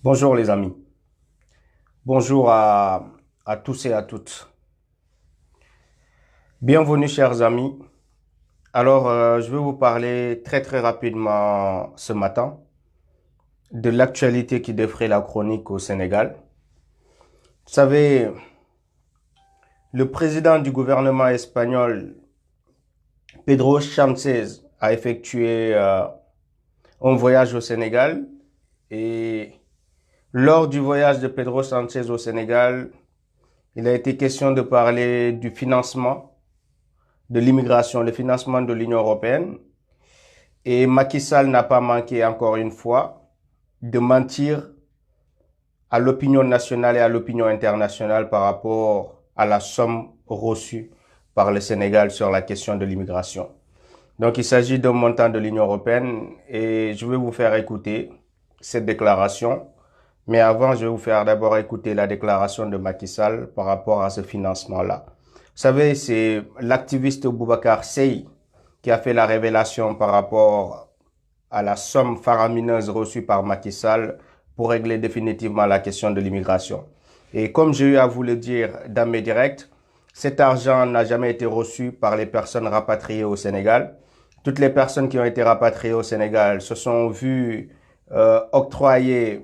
Bonjour les amis, bonjour à tous et à toutes. Bienvenue chers amis. Alors, je vais vous parler très rapidement ce matin de l'actualité qui défraie la chronique au Sénégal. Vous savez, le président du gouvernement espagnol, Pedro Sánchez, a effectué un voyage au Sénégal et lors du voyage de Pedro Sánchez au Sénégal, il a été question de parler du financement de l'immigration, le financement de l'Union européenne. Et Macky Sall n'a pas manqué encore une fois de mentir à l'opinion nationale et à l'opinion internationale par rapport à la somme reçue par le Sénégal sur la question de l'immigration. Donc il s'agit d'un montant de l'Union européenne et je vais vous faire écouter cette déclaration. Mais avant, je vais vous faire d'abord écouter la déclaration de Macky Sall par rapport à ce financement-là. Vous savez, c'est l'activiste Boubacar Seye qui a fait la révélation par rapport à la somme faramineuse reçue par Macky Sall pour régler définitivement la question de l'immigration. Et comme j'ai eu à vous le dire dans mes directs, cet argent n'a jamais été reçu par les personnes rapatriées au Sénégal. Toutes les personnes qui ont été rapatriées au Sénégal se sont vues octroyer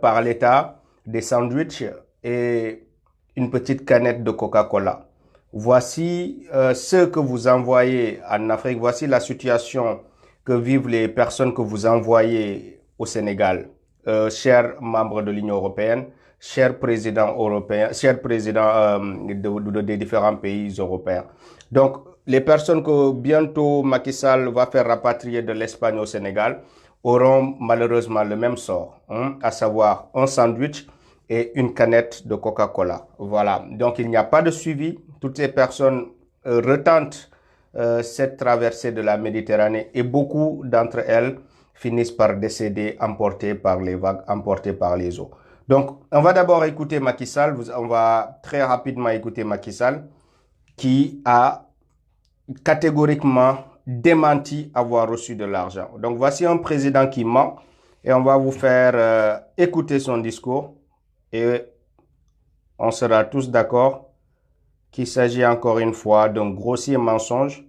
par l'État des sandwichs et une petite canette de Coca-Cola. Voici ce que vous envoyez en Afrique. Voici la situation que vivent les personnes que vous envoyez au Sénégal. Chers membres de l'Union européenne, chers présidents européens, chers présidents des différents pays européens. Donc, les personnes que bientôt Macky Sall va faire rapatrier de l'Espagne au Sénégal auront malheureusement le même sort, à savoir un sandwich et une canette de Coca-Cola. Voilà, donc il n'y a pas de suivi. Toutes ces personnes retentent cette traversée de la Méditerranée et beaucoup d'entre elles finissent par décéder emportées par les vagues, emportées par les eaux. Donc, on va d'abord écouter Macky Sall. On va très rapidement écouter Macky Sall qui a catégoriquement démenti avoir reçu de l'argent. Donc, voici un président qui ment et on va vous faire écouter son discours et on sera tous d'accord qu'il s'agit encore une fois d'un grossier mensonge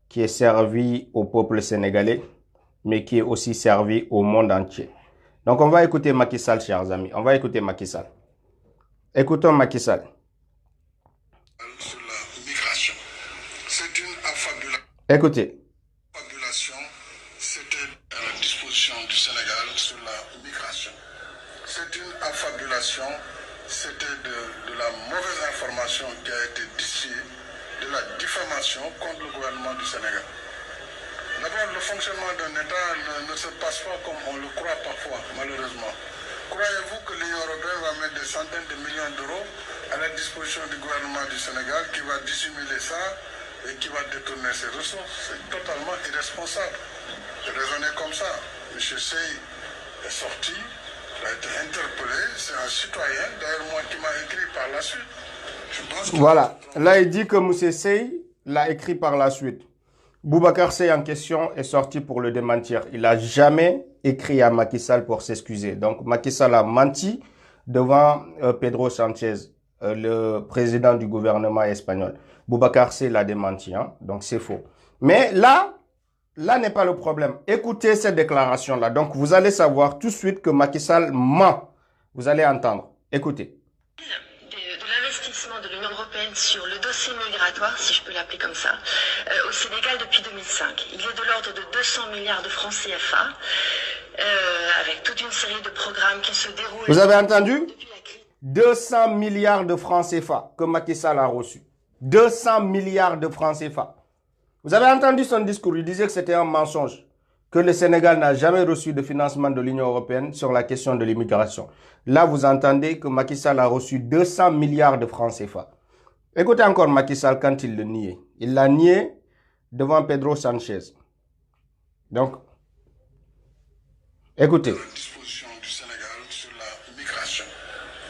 qui est servi au peuple sénégalais, mais qui est aussi servi au monde entier. Donc, on va écouter Macky Sall, chers amis. On va écouter Macky Sall. Écoutons Macky Sall. Sur la migration. C'est une affabulation. Écoutez. C'était à la disposition du Sénégal sur la migration. C'est une affabulation. C'était de la mauvaise information qui a été distillée, de la diffamation contre le gouvernement du Sénégal. D'abord, le fonctionnement d'un État ne se passe pas comme on le croit parfois, malheureusement. Croyez-vous que l'Union européenne va mettre des centaines de millions d'euros à la disposition du gouvernement du Sénégal qui va dissimuler ça et qui va détourner ses ressources? C'est totalement irresponsable. J'ai raisonné comme ça. M. Sey est sorti, il a été interpellé, c'est un citoyen, d'ailleurs moi qui m'a écrit par la suite. Voilà, là il dit que M. Sey l'a écrit par la suite. Boubacar Seye en question est sorti pour le démentir. Il n'a jamais écrit à Macky Sall pour s'excuser. Donc Macky Sall a menti devant Pedro Sánchez, le président du gouvernement espagnol. Boubacar Seye l'a démenti, hein? Donc c'est faux. Mais là n'est pas le problème. Écoutez cette déclaration-là. Donc vous allez savoir tout de suite que Macky Sall ment. Vous allez entendre. Écoutez. De l'investissement de l'Union européenne sur le dossier migratoire, si je peux l'appeler comme ça, au Sénégal depuis 2005. Il est de l'ordre de 200 milliards de francs CFA, avec toute une série de programmes qui se déroulent... Vous avez entendu? 200 milliards de francs CFA que Macky Sall a reçu. 200 milliards de francs CFA. Vous avez entendu son discours, il disait que c'était un mensonge, que le Sénégal n'a jamais reçu de financement de l'Union européenne sur la question de l'immigration. Là, vous entendez que Macky Sall a reçu 200 milliards de francs CFA. Écoutez encore Macky Sall quand il le niait. Il l'a nié devant Pedro Sánchez. Donc, écoutez. À la disposition du Sénégal sur la migration.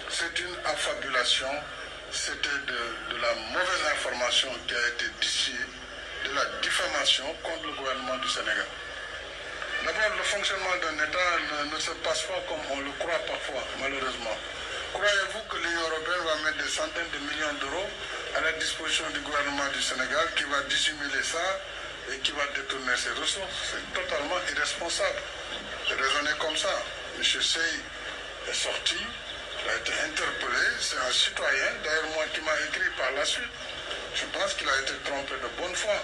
C'est une affabulation. C'était de la mauvaise information qui a été distillée, de la diffamation contre le gouvernement du Sénégal. D'abord, le fonctionnement d'un État ne se passe pas comme on le croit parfois, malheureusement. Croyez-vous que l'Union européenne va mettre des centaines de millions d'euros à la disposition du gouvernement du Sénégal qui va dissimuler ça et qui va détourner ses ressources? C'est totalement irresponsable de raisonner comme ça. M. Sey est sorti, il a été interpellé, c'est un citoyen, d'ailleurs moi qui m'a écrit par la suite. Je pense qu'il a été trompé de bonne foi.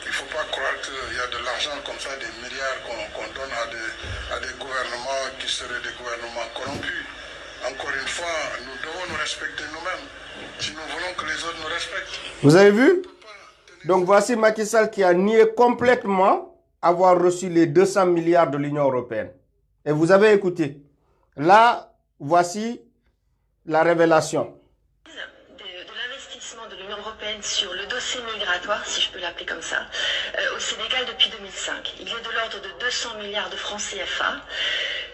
Il ne faut pas croire qu'il y a de l'argent comme ça, des milliards qu'on donne à des gouvernements qui seraient des gouvernements corrompus. Encore une fois, nous devons nous respecter nous-mêmes si nous voulons que les autres nous respectent. Vous avez vu? Donc voici Macky Sall qui a nié complètement avoir reçu les 200 milliards de l'Union européenne. Et vous avez écouté. Là, voici la révélation. De l'investissement de l'Union européenne sur le dossier migratoire, si je peux l'appeler comme ça, au Sénégal depuis 2005. Il est de l'ordre de 200 milliards de francs CFA.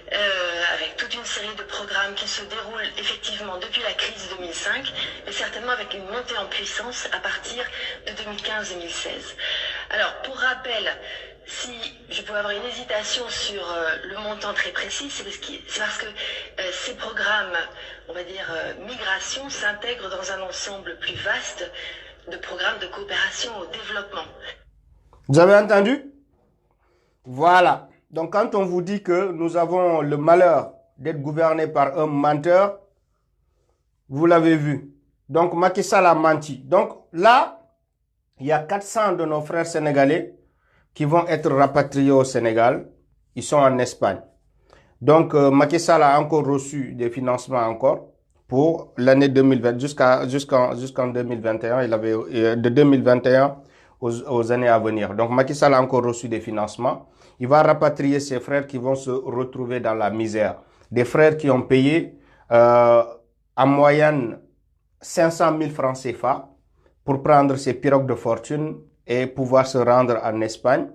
Avec toute une série de programmes qui se déroulent effectivement depuis la crise 2005, mais certainement avec une montée en puissance à partir de 2015-2016. Alors, pour rappel, si je peux avoir une hésitation sur le montant très précis, c'est parce que ces programmes, on va dire migration, s'intègrent dans un ensemble plus vaste de programmes de coopération au développement. Vous avez entendu? Voilà. Donc, quand on vous dit que nous avons le malheur d'être gouvernés par un menteur, vous l'avez vu. Donc, Macky Sall a menti. Donc, là, il y a 400 de nos frères sénégalais qui vont être rapatriés au Sénégal. Ils sont en Espagne. Donc, Macky Sall a encore reçu des financements encore pour l'année 2020, jusqu'en 2021. Il avait de 2021 aux années à venir. Donc, Macky Sall a encore reçu des financements. Il va rapatrier ses frères qui vont se retrouver dans la misère. Des frères qui ont payé en moyenne 500 000 francs CFA pour prendre ces pirogues de fortune et pouvoir se rendre en Espagne.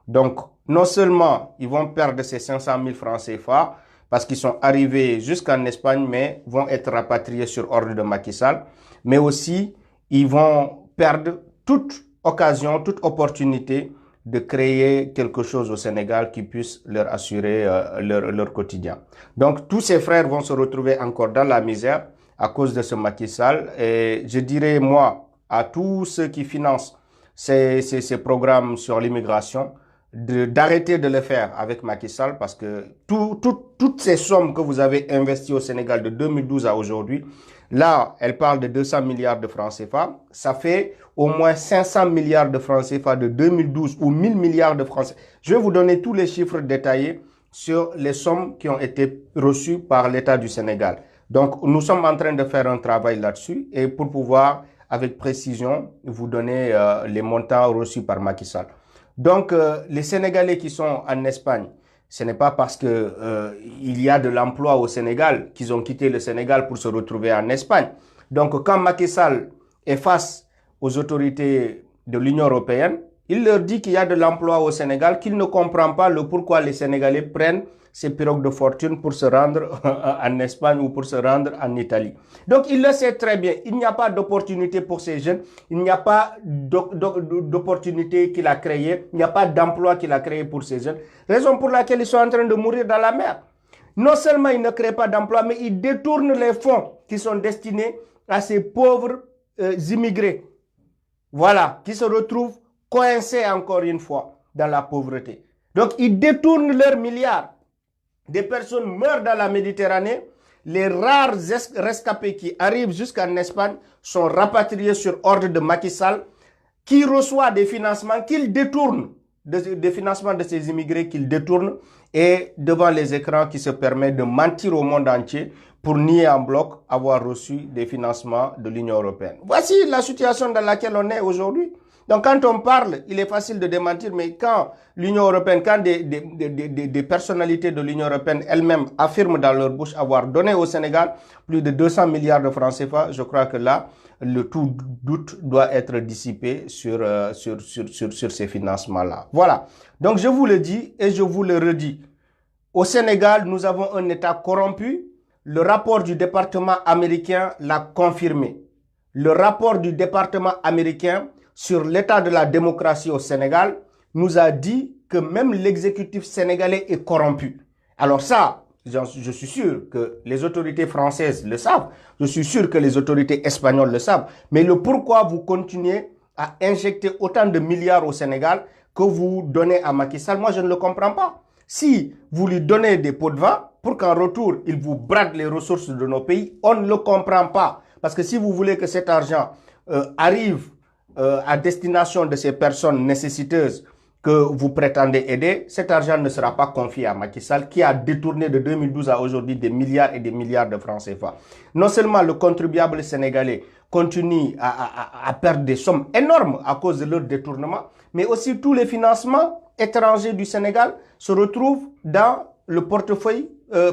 Donc, non seulement ils vont perdre ces 500 000 francs CFA parce qu'ils sont arrivés jusqu'en Espagne, mais vont être rapatriés sur ordre de Macky Sall, mais aussi ils vont perdre toute occasion, toute opportunité de créer quelque chose au Sénégal qui puisse leur assurer leur quotidien. Donc, tous ces frères vont se retrouver encore dans la misère à cause de ce Macky Sall. Et je dirais, moi, à tous ceux qui financent ces programmes sur l'immigration, d'arrêter de le faire avec Macky Sall parce que toutes ces sommes que vous avez investies au Sénégal de 2012 à aujourd'hui, là, elle parle de 200 milliards de francs CFA. Ça fait au moins 500 milliards de francs CFA de 2012 ou 1000 milliards de francs CFA. Je vais vous donner tous les chiffres détaillés sur les sommes qui ont été reçues par l'État du Sénégal. Donc, nous sommes en train de faire un travail là-dessus et pour pouvoir, avec précision, vous donner les montants reçus par Macky Sall. Donc, les Sénégalais qui sont en Espagne, ce n'est pas parce que il y a de l'emploi au Sénégal qu'ils ont quitté le Sénégal pour se retrouver en Espagne. Donc, quand Macky Sall est face aux autorités de l'Union européenne, il leur dit qu'il y a de l'emploi au Sénégal, qu'il ne comprend pas le pourquoi les Sénégalais prennent ces pirogues de fortune pour se rendre en Espagne ou pour se rendre en Italie. Donc, il le sait très bien. Il n'y a pas d'opportunité pour ces jeunes. Il n'y a pas d'opportunité qu'il a créée. Il n'y a pas d'emploi qu'il a créé pour ces jeunes. Raison pour laquelle ils sont en train de mourir dans la mer. Non seulement il ne crée pas d'emploi, mais il détourne les fonds qui sont destinés à ces pauvres immigrés. Voilà, qui se retrouvent coincés encore une fois dans la pauvreté. Donc, ils détournent leurs milliards. Des personnes meurent dans la Méditerranée. Les rares rescapés qui arrivent jusqu'en Espagne sont rapatriés sur ordre de Macky Sall, qui reçoit des financements qu'il détourne, des financements de ces immigrés qu'il détourne, et devant les écrans qui se permet de mentir au monde entier pour nier en bloc avoir reçu des financements de l'Union européenne. Voici la situation dans laquelle on est aujourd'hui. Donc, quand on parle, il est facile de démentir, mais quand l'Union européenne, quand des personnalités de l'Union européenne elles-mêmes affirment dans leur bouche avoir donné au Sénégal plus de 200 milliards de francs CFA, je crois que là, le tout doute doit être dissipé sur ces financements-là. Voilà. Donc, je vous le dis et je vous le redis. Au Sénégal, nous avons un État corrompu. Le rapport du département américain l'a confirmé. Le rapport du département américain sur l'état de la démocratie au Sénégal nous a dit que même l'exécutif sénégalais est corrompu. Alors ça, je suis sûr que les autorités françaises le savent. Je suis sûr que les autorités espagnoles le savent. Mais le pourquoi vous continuez à injecter autant de milliards au Sénégal que vous donnez à Macky Sall, moi je ne le comprends pas. Si vous lui donnez des pots de vin pour qu'en retour, il vous brade les ressources de nos pays, on ne le comprend pas. Parce que si vous voulez que cet argent arrive à destination de ces personnes nécessiteuses que vous prétendez aider, cet argent ne sera pas confié à Macky Sall qui a détourné de 2012 à aujourd'hui des milliards et des milliards de francs CFA. Non seulement le contribuable sénégalais continue à perdre des sommes énormes à cause de leur détournement, mais aussi tous les financements étrangers du Sénégal se retrouvent dans le portefeuille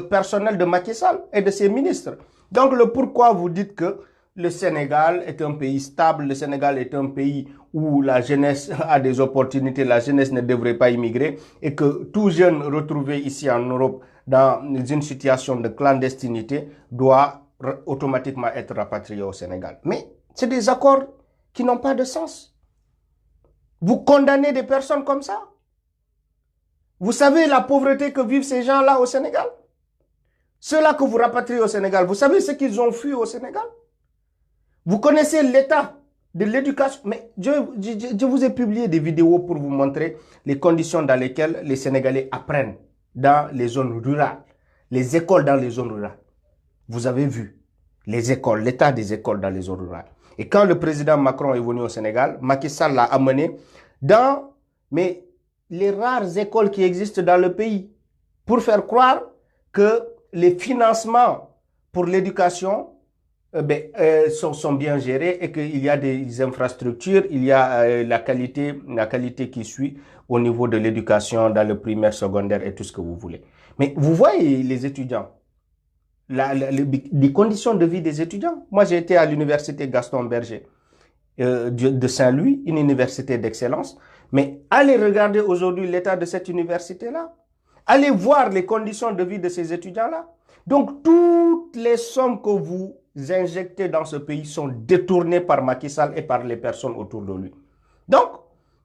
personnel de Macky Sall et de ses ministres. Donc le pourquoi vous dites que le Sénégal est un pays stable, le Sénégal est un pays où la jeunesse a des opportunités, la jeunesse ne devrait pas immigrer et que tout jeune retrouvé ici en Europe dans une situation de clandestinité doit automatiquement être rapatrié au Sénégal. Mais c'est des accords qui n'ont pas de sens. Vous condamnez des personnes comme ça. Vous savez la pauvreté que vivent ces gens-là au Sénégal? Ceux-là que vous rapatriez au Sénégal, vous savez ce qu'ils ont fui au Sénégal? Vous connaissez l'état de l'éducation. Mais je vous ai publié des vidéos pour vous montrer les conditions dans lesquelles les Sénégalais apprennent dans les zones rurales, les écoles dans les zones rurales. Vous avez vu les écoles, l'état des écoles dans les zones rurales. Et quand le président Macron est venu au Sénégal, Macky Sall l'a amené dans les rares écoles qui existent dans le pays pour faire croire que les financements pour l'éducation sont bien gérés et qu'il y a des infrastructures, il y a la qualité qui suit au niveau de l'éducation dans le primaire, secondaire et tout ce que vous voulez. Mais vous voyez les étudiants, les conditions de vie des étudiants. Moi, j'ai été à l'université Gaston Berger de Saint-Louis, une université d'excellence. Mais allez regarder aujourd'hui l'état de cette université-là. Allez voir les conditions de vie de ces étudiants-là. Donc, toutes les sommes que vous injectées dans ce pays sont détournées par Macky Sall et par les personnes autour de lui. Donc,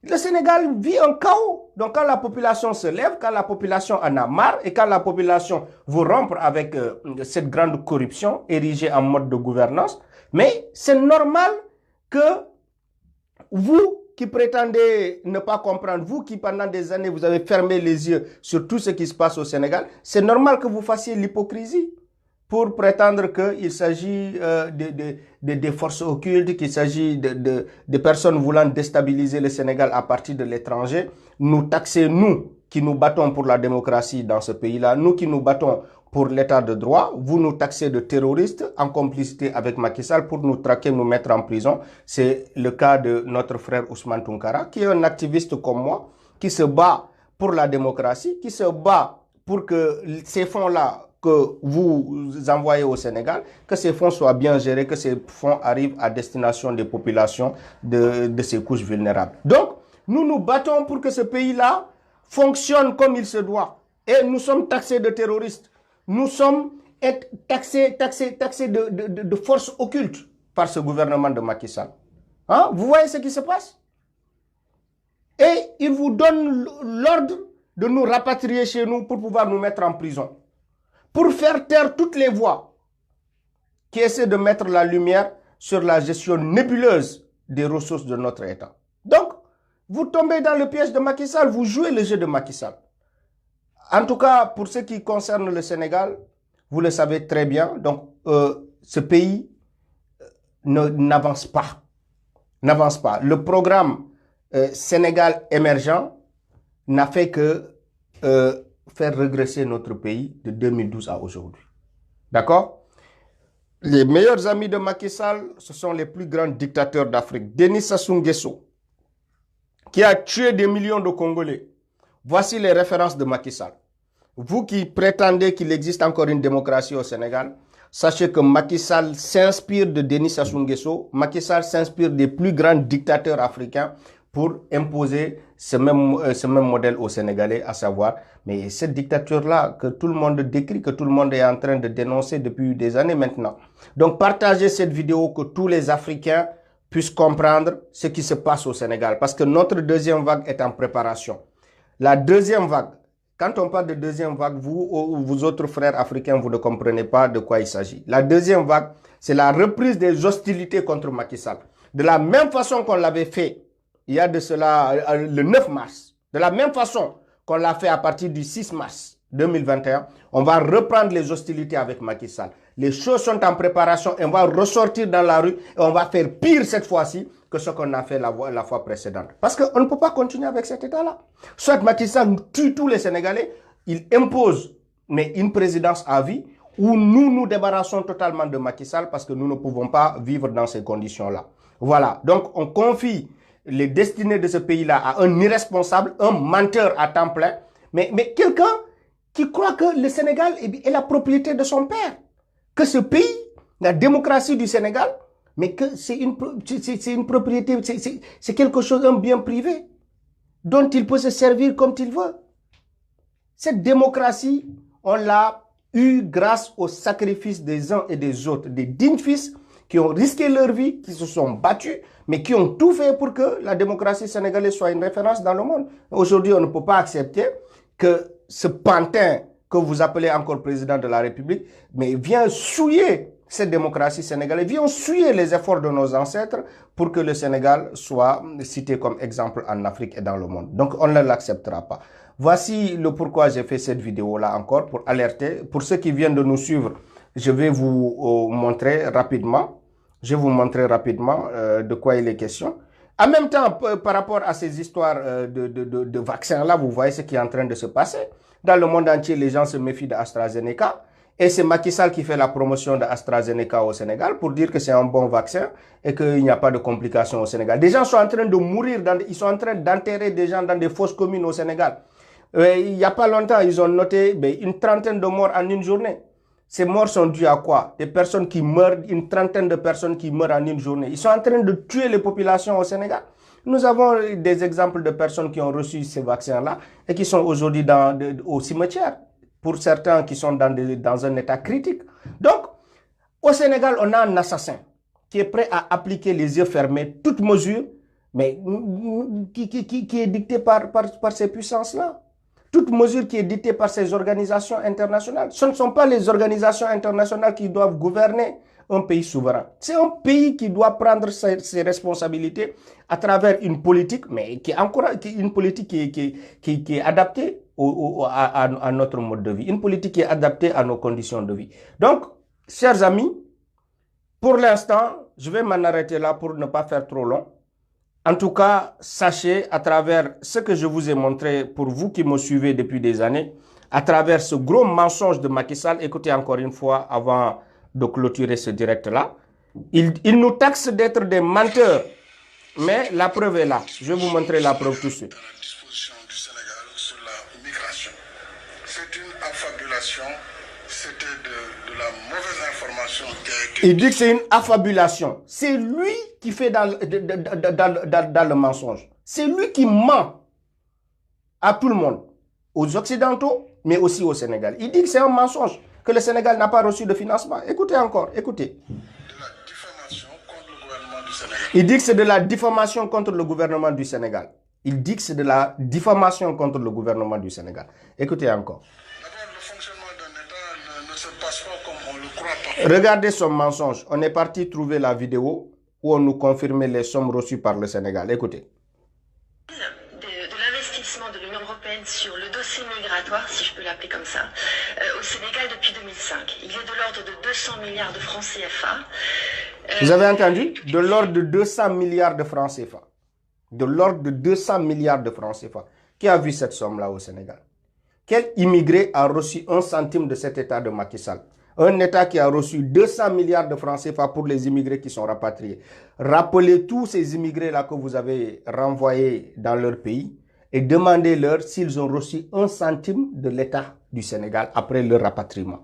le Sénégal vit un chaos. Donc, quand la population se lève, quand la population en a marre et quand la population veut rompre avec cette grande corruption érigée en mode de gouvernance, mais c'est normal que vous qui prétendez ne pas comprendre, vous qui pendant des années vous avez fermé les yeux sur tout ce qui se passe au Sénégal, c'est normal que vous fassiez l'hypocrisie pour prétendre qu'il s'agit des forces occultes, qu'il s'agit de personnes voulant déstabiliser le Sénégal à partir de l'étranger, nous taxer, nous qui nous battons pour la démocratie dans ce pays-là, nous qui nous battons pour l'état de droit, vous nous taxez de terroristes en complicité avec Macky Sall pour nous traquer, nous mettre en prison. C'est le cas de notre frère Ousmane Tounkara, qui est un activiste comme moi, qui se bat pour la démocratie, qui se bat pour que ces fonds-là que vous envoyez au Sénégal, que ces fonds soient bien gérés, que ces fonds arrivent à destination des populations de ces couches vulnérables. Donc, nous nous battons pour que ce pays-là fonctionne comme il se doit. Et nous sommes taxés de terroristes. Nous sommes taxés de forces occultes par ce gouvernement de Macky Sall. Hein? Vous voyez ce qui se passe? Et il vous donne l'ordre de nous rapatrier chez nous pour pouvoir nous mettre en prison. Pour faire taire toutes les voix qui essaient de mettre la lumière sur la gestion nébuleuse des ressources de notre État. Donc, vous tombez dans le piège de Macky Sall, vous jouez le jeu de Macky Sall. En tout cas, pour ce qui concerne le Sénégal, vous le savez très bien, donc ce pays n'avance pas. N'avance pas. Le programme Sénégal émergent n'a fait que faire régresser notre pays de 2012 à aujourd'hui. D'accord? Les meilleurs amis de Macky Sall, ce sont les plus grands dictateurs d'Afrique. Denis Sassou Nguesso, qui a tué des millions de Congolais. Voici les références de Macky Sall. Vous qui prétendez qu'il existe encore une démocratie au Sénégal, sachez que Macky Sall s'inspire de Denis Sassou Nguesso. Macky Sall s'inspire des plus grands dictateurs africains pour imposer ce même modèle aux Sénégalais, à savoir, mais cette dictature-là que tout le monde décrit, que tout le monde est en train de dénoncer depuis des années maintenant. Donc partagez cette vidéo, que tous les Africains puissent comprendre ce qui se passe au Sénégal, parce que notre deuxième vague est en préparation. La deuxième vague, quand on parle de deuxième vague, vous autres frères africains, vous ne comprenez pas de quoi il s'agit. La deuxième vague, c'est la reprise des hostilités contre Macky Sall. De la même façon qu'on l'avait fait, il y a de cela le 9 mars, de la même façon qu'on l'a fait à partir du 6 mars 2021, on va reprendre les hostilités avec Macky Sall. Les choses sont en préparation et on va ressortir dans la rue et on va faire pire cette fois-ci que ce qu'on a fait la fois précédente. Parce qu'on ne peut pas continuer avec cet état-là. Soit Macky Sall tue tous les Sénégalais, il impose mais une présidence à vie, ou nous nous débarrassons totalement de Macky Sall parce que nous ne pouvons pas vivre dans ces conditions-là. Voilà, donc on confie les destinées de ce pays-là à un irresponsable, un menteur à temps plein, mais quelqu'un qui croit que le Sénégal est la propriété de son père, que ce pays, la démocratie du Sénégal, mais que c'est une propriété, c'est quelque chose, un bien privé, dont il peut se servir comme il veut. Cette démocratie, on l'a eue grâce au sacrifice des uns et des autres, des dignes fils qui ont risqué leur vie, qui se sont battus, mais qui ont tout fait pour que la démocratie sénégalaise soit une référence dans le monde. Aujourd'hui, on ne peut pas accepter que ce pantin que vous appelez encore président de la République, mais vient souiller cette démocratie sénégalaise, vient souiller les efforts de nos ancêtres pour que le Sénégal soit cité comme exemple en Afrique et dans le monde. Donc, on ne l'acceptera pas. Voici le pourquoi j'ai fait cette vidéo-là encore, pour alerter. Pour ceux qui viennent de nous suivre, je vais vous montrer rapidement. Je vais vous montrer rapidement de quoi il est question. En même temps, par rapport à ces histoires de vaccins-là, vous voyez ce qui est en train de se passer. Dans le monde entier, les gens se méfient d'AstraZeneca. Et c'est Macky Sall qui fait la promotion d'AstraZeneca au Sénégal pour dire que c'est un bon vaccin et qu'il n'y a pas de complications au Sénégal. Des gens sont en train de mourir, ils sont en train d'enterrer des gens dans des fosses communes au Sénégal. Il n'y a pas longtemps, ils ont noté une trentaine de morts en une journée. Ces morts sont dues à quoi? Des personnes qui meurent, une trentaine de personnes qui meurent en une journée. Ils sont en train de tuer les populations au Sénégal. Nous avons des exemples de personnes qui ont reçu ces vaccins-là et qui sont aujourd'hui au cimetière. Pour certains qui sont dans un état critique. Donc, au Sénégal, on a un assassin qui est prêt à appliquer les yeux fermés toute mesure, mais qui est dictée par ces puissances-là. Toute mesure qui est dictée par ces organisations internationales. Ce ne sont pas les organisations internationales qui doivent gouverner un pays souverain. C'est un pays qui doit prendre ses responsabilités à travers une politique, mais une politique qui est adaptée à notre mode de vie. Une politique qui est adaptée à nos conditions de vie. Donc, chers amis, pour l'instant, je vais m'en arrêter là pour ne pas faire trop long. En tout cas, sachez à travers ce que je vous ai montré pour vous qui me suivez depuis des années, à travers ce gros mensonge de Macky Sall, écoutez encore une fois avant de clôturer ce direct-là, il nous taxe d'être des menteurs, mais la preuve est là. Je vais vous montrer la preuve tout de suite. À la disposition du Sénégal sur la migration. C'est une affabulation, c'était de la mauvaise information qui a été... Il dit que c'est une affabulation. C'est lui qui fait dans le mensonge. C'est lui qui ment à tout le monde, aux Occidentaux, mais aussi au Sénégal. Il dit que c'est un mensonge, que le Sénégal n'a pas reçu de financement. Écoutez encore, écoutez. De la diffamation contre le gouvernement du Sénégal. Il dit que c'est de la diffamation contre le gouvernement du Sénégal. Il dit que c'est de la diffamation contre le gouvernement du Sénégal. Écoutez encore. D'abord, le fonctionnement d'un État ne se passe pas comme on le croit parfois. Regardez son mensonge. On est parti trouver la vidéo où on nous confirmait les sommes reçues par le Sénégal. Écoutez. De l'investissement de l'Union européenne sur le dossier migratoire, si je peux l'appeler comme ça, au Sénégal depuis 2005. Il est de l'ordre de 200 milliards de francs CFA. Vous avez entendu? De l'ordre de 200 milliards de francs CFA. De l'ordre de 200 milliards de francs CFA. Qui a vu cette somme-là au Sénégal? Quel immigré a reçu 1 centime de cet État de Macky Sall? Un État qui a reçu 200 milliards de francs CFA pour les immigrés qui sont rapatriés. Rappelez tous ces immigrés-là que vous avez renvoyés dans leur pays et demandez-leur s'ils ont reçu 1 centime de l'État du Sénégal après leur rapatriement.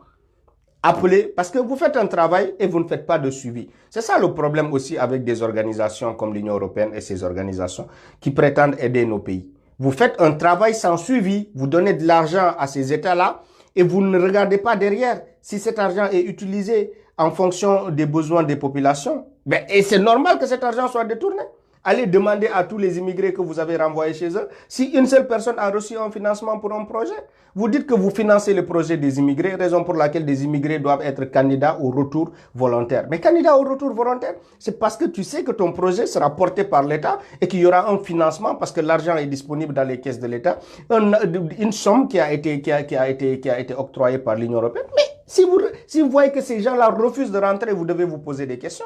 Appelez, parce que vous faites un travail et vous ne faites pas de suivi. C'est ça le problème aussi avec des organisations comme l'Union européenne et ces organisations qui prétendent aider nos pays. Vous faites un travail sans suivi, vous donnez de l'argent à ces États-là et vous ne regardez pas derrière si cet argent est utilisé en fonction des besoins des populations. Et c'est normal que cet argent soit détourné. Allez demander à tous les immigrés que vous avez renvoyés chez eux si une seule personne a reçu un financement pour un projet. Vous dites que vous financez le projet des immigrés, raison pour laquelle des immigrés doivent être candidats au retour volontaire. Mais candidat au retour volontaire, c'est parce que tu sais que ton projet sera porté par l'État et qu'il y aura un financement parce que l'argent est disponible dans les caisses de l'État, une somme qui a été octroyée par l'Union européenne. Mais si vous voyez que ces gens-là refusent de rentrer, vous devez vous poser des questions.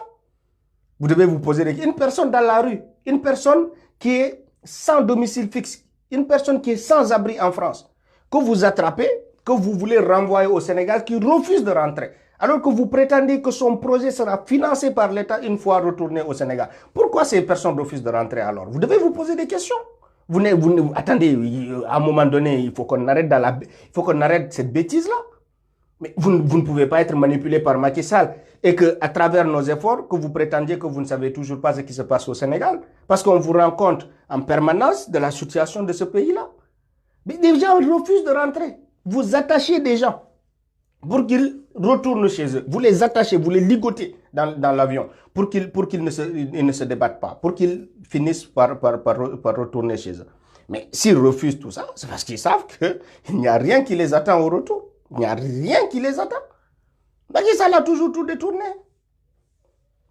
Vous devez vous poser des questions. Une personne dans la rue, une personne qui est sans domicile fixe, une personne qui est sans abri en France, que vous attrapez, que vous voulez renvoyer au Sénégal, qui refuse de rentrer, alors que vous prétendez que son projet sera financé par l'État une fois retourné au Sénégal. Pourquoi ces personnes refusent de rentrer alors? Vous devez vous poser des questions. Attendez, à un moment donné, il faut qu'on arrête cette bêtise-là. Mais vous ne pouvez pas être manipulé par Macky Sall et qu'à travers nos efforts, que vous prétendiez que vous ne savez toujours pas ce qui se passe au Sénégal. Parce qu'on vous rend compte en permanence de la situation de ce pays-là. Mais des gens refusent de rentrer. Vous attachez des gens pour qu'ils retournent chez eux. Vous les attachez, vous les ligotez dans l'avion pour qu'ils ne se débattent pas, pour qu'ils finissent par retourner chez eux. Mais s'ils refusent tout ça, c'est parce qu'ils savent qu'il n'y a rien qui les attend au retour. Il n'y a rien qui les attend. Macky Sall a toujours tout détourné.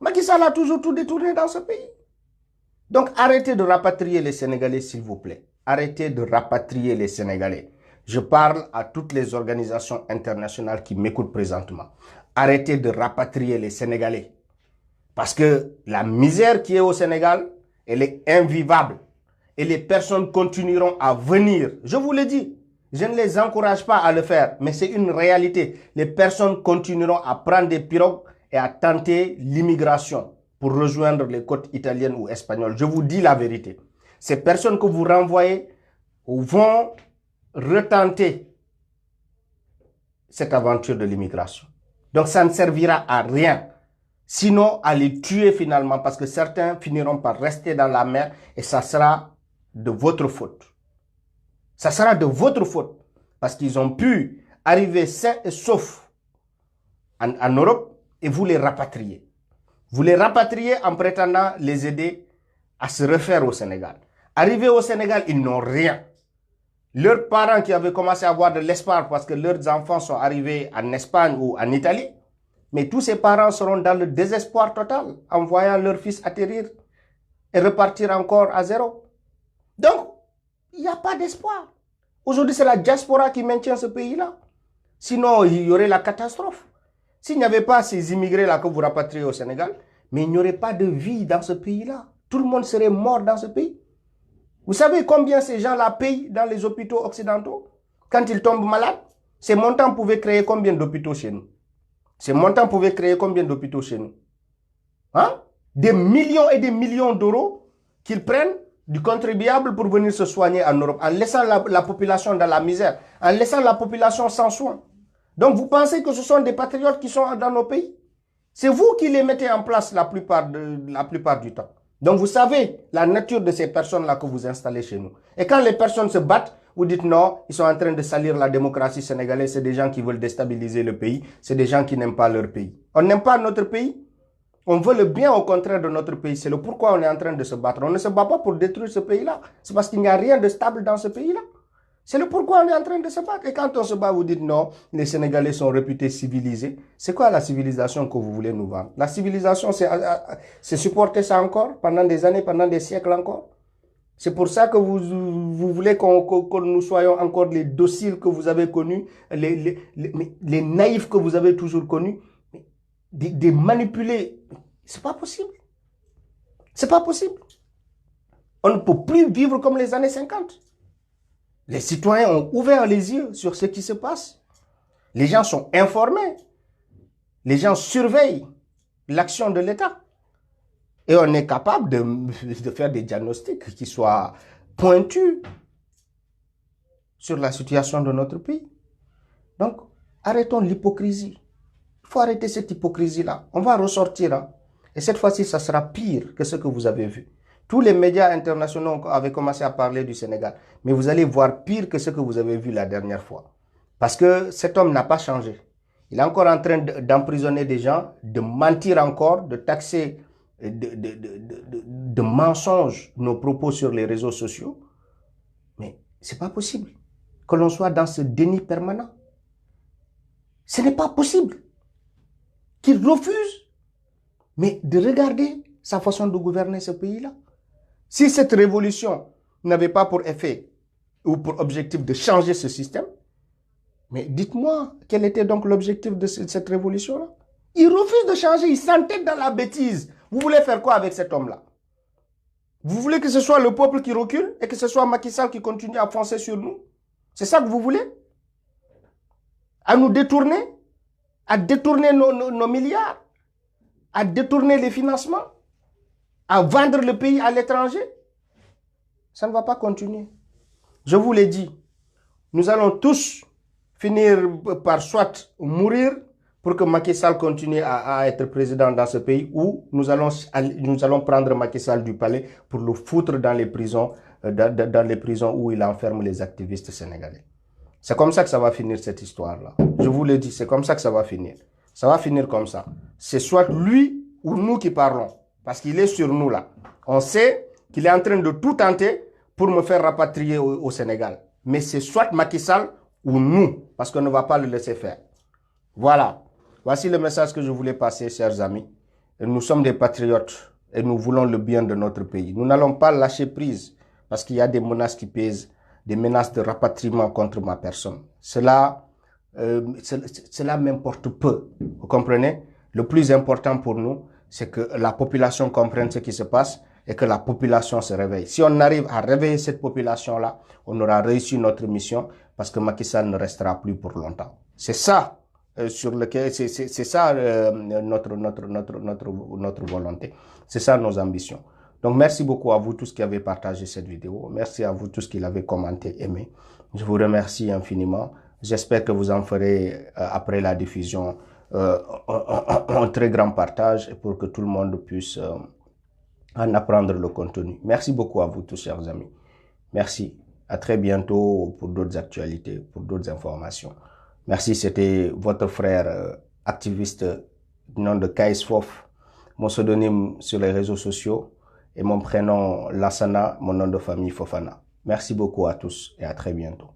Macky Sall a toujours tout détourné dans ce pays. Donc arrêtez de rapatrier les Sénégalais, s'il vous plaît. Arrêtez de rapatrier les Sénégalais. Je parle à toutes les organisations internationales qui m'écoutent présentement. Arrêtez de rapatrier les Sénégalais. Parce que la misère qui est au Sénégal, elle est invivable. Et les personnes continueront à venir. Je vous le dis. Je ne les encourage pas à le faire, mais c'est une réalité. Les personnes continueront à prendre des pirogues et à tenter l'immigration pour rejoindre les côtes italiennes ou espagnoles. Je vous dis la vérité. Ces personnes que vous renvoyez vont retenter cette aventure de l'immigration. Donc ça ne servira à rien, sinon à les tuer finalement, parce que certains finiront par rester dans la mer et ça sera de votre faute. Ça sera de votre faute parce qu'ils ont pu arriver sains et saufs en Europe et vous les rapatriez. Vous les rapatriez en prétendant les aider à se refaire au Sénégal. Arrivés au Sénégal, ils n'ont rien. Leurs parents qui avaient commencé à avoir de l'espoir parce que leurs enfants sont arrivés en Espagne ou en Italie, mais tous ces parents seront dans le désespoir total en voyant leur fils atterrir et repartir encore à zéro. Donc, il n'y a pas d'espoir. Aujourd'hui, c'est la diaspora qui maintient ce pays-là. Sinon, il y aurait la catastrophe. S'il n'y avait pas ces immigrés-là que vous rapatriez au Sénégal, mais il n'y aurait pas de vie dans ce pays-là. Tout le monde serait mort dans ce pays. Vous savez combien ces gens-là payent dans les hôpitaux occidentaux? Quand ils tombent malades, ces montants pouvaient créer combien d'hôpitaux chez nous? Ces montants pouvaient créer combien d'hôpitaux chez nous? Hein? Des millions et des millions d'euros qu'ils prennent du contribuable pour venir se soigner en Europe, en laissant la population dans la misère, en laissant la population sans soins. Donc vous pensez que ce sont des patriotes qui sont dans nos pays? C'est vous qui les mettez en place la plupart du temps. Donc vous savez la nature de ces personnes-là que vous installez chez nous. Et quand les personnes se battent, vous dites non, ils sont en train de salir la démocratie sénégalaise, c'est des gens qui veulent déstabiliser le pays, c'est des gens qui n'aiment pas leur pays. On n'aime pas notre pays. On veut le bien au contraire de notre pays. C'est le pourquoi on est en train de se battre. On ne se bat pas pour détruire ce pays-là. C'est parce qu'il n'y a rien de stable dans ce pays-là. C'est le pourquoi on est en train de se battre. Et quand on se bat, vous dites non, les Sénégalais sont réputés civilisés. C'est quoi la civilisation que vous voulez nous vendre? La civilisation, c'est supporter ça encore pendant des années, pendant des siècles encore. C'est pour ça que vous voulez que nous soyons encore les dociles que vous avez connus, les naïfs que vous avez toujours connus. Des manipulés, c'est pas possible. C'est pas possible. On ne peut plus vivre comme les années 50. Les citoyens ont ouvert les yeux sur ce qui se passe. Les gens sont informés. Les gens surveillent l'action de l'État. Et on est capable de faire des diagnostics qui soient pointus sur la situation de notre pays. Donc, arrêtons l'hypocrisie. Il faut arrêter cette hypocrisie-là. On va ressortir. Hein. Et cette fois-ci, ça sera pire que ce que vous avez vu. Tous les médias internationaux avaient commencé à parler du Sénégal. Mais vous allez voir pire que ce que vous avez vu la dernière fois. Parce que cet homme n'a pas changé. Il est encore en train d'emprisonner des gens, de mentir encore, de taxer de mensonges nos propos sur les réseaux sociaux. Mais c'est pas possible que l'on soit dans ce déni permanent. Ce n'est pas possible qu'il refuse, mais de regarder sa façon de gouverner ce pays-là. Si cette révolution n'avait pas pour effet ou pour objectif de changer ce système, mais dites-moi, quel était donc l'objectif de cette révolution-là? Il refuse de changer, il s'entête dans la bêtise. Vous voulez faire quoi avec cet homme-là? Vous voulez que ce soit le peuple qui recule et que ce soit Macky Sall qui continue à foncer sur nous? C'est ça que vous voulez? À nous détourner? À détourner nos milliards? À détourner les financements? À vendre le pays à l'étranger? Ça ne va pas continuer. Je vous l'ai dit, nous allons tous finir par soit mourir pour que Macky Sall continue à être président dans ce pays, ou nous allons prendre Macky Sall du palais pour le foutre dans les prisons, où il enferme les activistes sénégalais. C'est comme ça que ça va finir cette histoire-là. Je vous l'ai dit, c'est comme ça que ça va finir. Ça va finir comme ça. C'est soit lui ou nous qui parlons, parce qu'il est sur nous là. On sait qu'il est en train de tout tenter pour me faire rapatrier au Sénégal. Mais c'est soit Macky Sall ou nous, parce qu'on ne va pas le laisser faire. Voilà. Voici le message que je voulais passer, chers amis. Nous sommes des patriotes et nous voulons le bien de notre pays. Nous n'allons pas lâcher prise parce qu'il y a des menaces qui pèsent, des menaces de rapatriement contre ma personne. Cela m'importe peu. Vous comprenez? Le plus important pour nous, c'est que la population comprenne ce qui se passe et que la population se réveille. Si on arrive à réveiller cette population-là, on aura réussi notre mission parce que Macky Sall ne restera plus pour longtemps. C'est ça sur lequel c'est ça notre volonté. C'est ça nos ambitions. Donc merci beaucoup à vous tous qui avez partagé cette vidéo. Merci à vous tous qui l'avez commenté, aimé. Je vous remercie infiniment. J'espère que vous en ferez après la diffusion un très grand partage pour que tout le monde puisse en apprendre le contenu. Merci beaucoup à vous tous, chers amis. Merci. À très bientôt pour d'autres actualités, pour d'autres informations. Merci, c'était votre frère activiste du nom de Kaisfof, mon pseudonyme sur les réseaux sociaux, et mon prénom Lassana, mon nom de famille Fofana. Merci beaucoup à tous et à très bientôt.